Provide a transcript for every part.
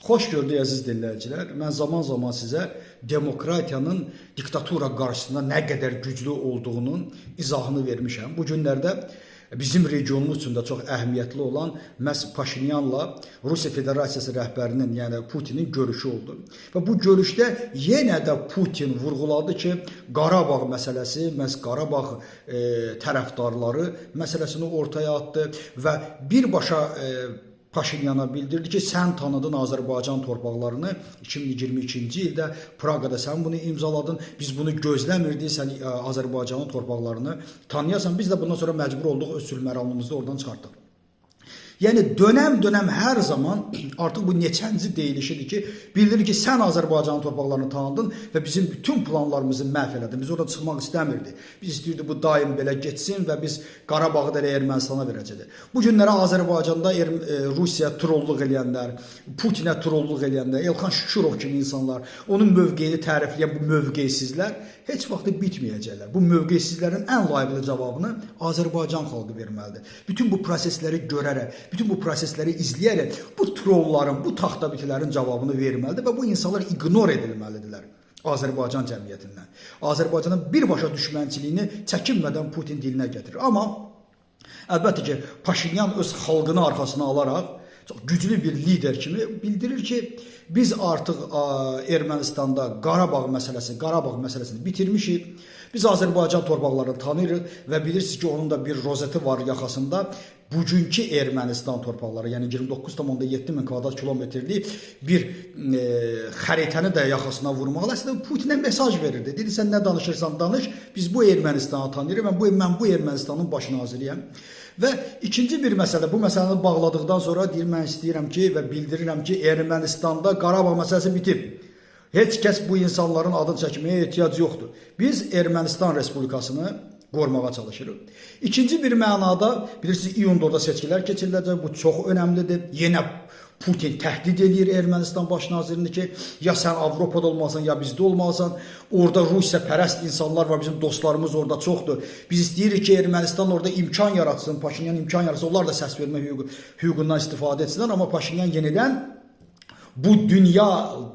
Xoş gördük əziz dinləyicilər. Mən zaman-zaman sizə demokratiyanın diktatura qarşısında nə qədər güclü olduğunun izahını vermişəm. Bu günlərdə bizim regionumuz üçün də çox əhəmiyyətli olan məhz Paşinyanla Rusiya Federasiyası rəhbərinin, yəni Putinin görüşü oldu. Və bu görüşdə yenə də Putin vurğuladı ki, Qarabağ məsələsi, məhz Qarabağ tərəfdarları məsələsini ortaya atdı və birbaşa Paşinyana bildirdi ki, sən tanıdın Azərbaycan torpaqlarını 2022-ci ildə Praqada sən bunu imzaladın. Biz bunu gözləmirdik, sən Azərbaycanın torpaqlarını tanıyasan. Biz də bundan sonra məcbur olduq, öz sülh məramımızı oradan çıxartdıq. Yəni dönəm-dönəm hər zaman artıq bu neçənci deyilişidir ki, bildirir ki, sən Azərbaycanın torpaqlarını tanıdın və bizim bütün planlarımızı məhv elədin. Biz orada çıxmaq istəmirdik. Biz istəyirdik bu daim belə geçsin və biz Qarabağı da Ermənistana verəcəkdik. Bu günlərə Azərbaycanda Rusiya trolluq eləyənlər, Putinə trolluq eləyənlər, Elxan Şükürov kimi insanlar, onun mövqeyini tərifləyən bu mövqeysizlər heç vaxt bitməyəcəklər. Bu mövqeysizlərin ən layiqli cavabını Azərbaycan xalqı verməlidir. Bütün bu prosesləri görərək, bütün bu prosesləri izləyərək bu trolların, bu taxtabitilərin cavabını verməlidir və bu insanlar ignor edilməlidirlər Azərbaycan cəmiyyətindən. Azərbaycanın birbaşa düşmənçiliyini çəkinmədən Putin dilinə gətirir. Amma əlbəttə ki, Paşinyan öz xalqını arxasına alaraq çox güclü bir lider kimi bildirir ki, biz artıq Ermənistanda Qarabağ məsələsini bitirmişik. Biz Azərbaycan torpaqlarını tanıyırıq və bilirsiniz ki, onun da bir rozeti var yaxasında. Bugünkü Ermənistan torpaqları, yəni 29,7 min kvadrat kilometrlik bir xəritəni də yaxasına vurmaqla əslində Putinə mesaj verirdi. Dedi, sən nə danışırsan danış, biz bu Ermənistanı tanıyırıq, mən bu Ermənistanın baş naziriyəm. Və ikinci bir məsələ, bu məsələni bağladıqdan sonra deyir, mən istəyirəm ki və bildirirəm ki, Ermənistanda Qarabağ məsələsi bitib. Heç kəs bu insanların adını çəkməyə ehtiyac yoxdur. Biz Ermənistan Respublikasını qorumağa çalışırıq. İkinci bir mənada, bilirsiniz, iyunda orada seçkilər keçiriləcək, bu çox önəmlidir. Yenə Putin təhdid edir Ermənistan baş nazirini ki, ya sən Avropada olmasan, ya bizdə olmasan. Orada Rusiya pərəst insanlar var, bizim dostlarımız orada çoxdur. Biz istəyirik ki, Ermənistan orada imkan yaratsın, Paşinyan imkan yaratsın, onlar da səs vermə hüququndan istifadə etsinlər. Amma Paşinyan yenidən bu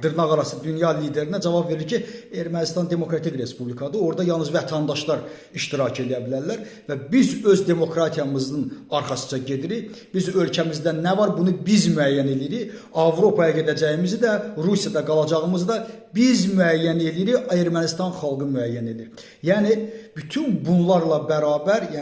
dırnaqarası dünya liderinə cavab verir ki, Ermənistan Demokratik Respublikadır. Orada yalnız vətəndaşlar iştirak edə bilərlər və biz öz demokratiyamızın arxasıca gedirik. Biz ölkəmizdə nə var, bunu biz müəyyən edirik. Avropaya gedəcəyimizi də, Rusiyada qalacağımızı da biz müəyyən edirik, Ermənistan xalqı müəyyən edir. Yəni, bütün bunlarla bərabər,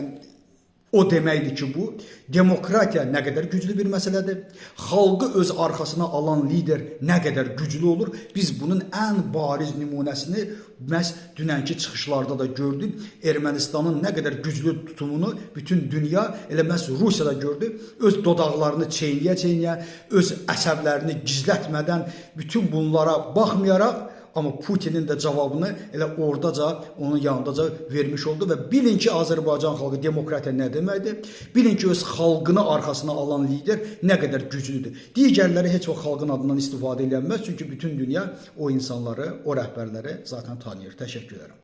o deməkdir ki, bu demokratiya nə qədər güclü bir məsələdir. Xalqı öz arxasına alan lider nə qədər güclü olur. Biz bunun ən bariz nümunəsini məhz dünənki çıxışlarda da gördük. Ermənistanın nə qədər güclü tutumunu bütün dünya, elə məhz Rusiyada gördü. Öz dodaqlarını çeynəyə-çeynəyə, öz əsəblərini gizlətmədən bütün bunlara baxmayaraq, amma Putinin də cavabını elə oradaca, onun yanındaca vermiş oldu və bilin ki, Azərbaycan xalqı demokratiya nə deməkdir? Bilin ki, öz xalqını arxasına alan lider nə qədər güclüdür. Digərləri heç vaxt xalqın adından istifadə edilməz, çünki bütün dünya o insanları, o rəhbərləri zaten tanıyır. Təşəkkür ederim.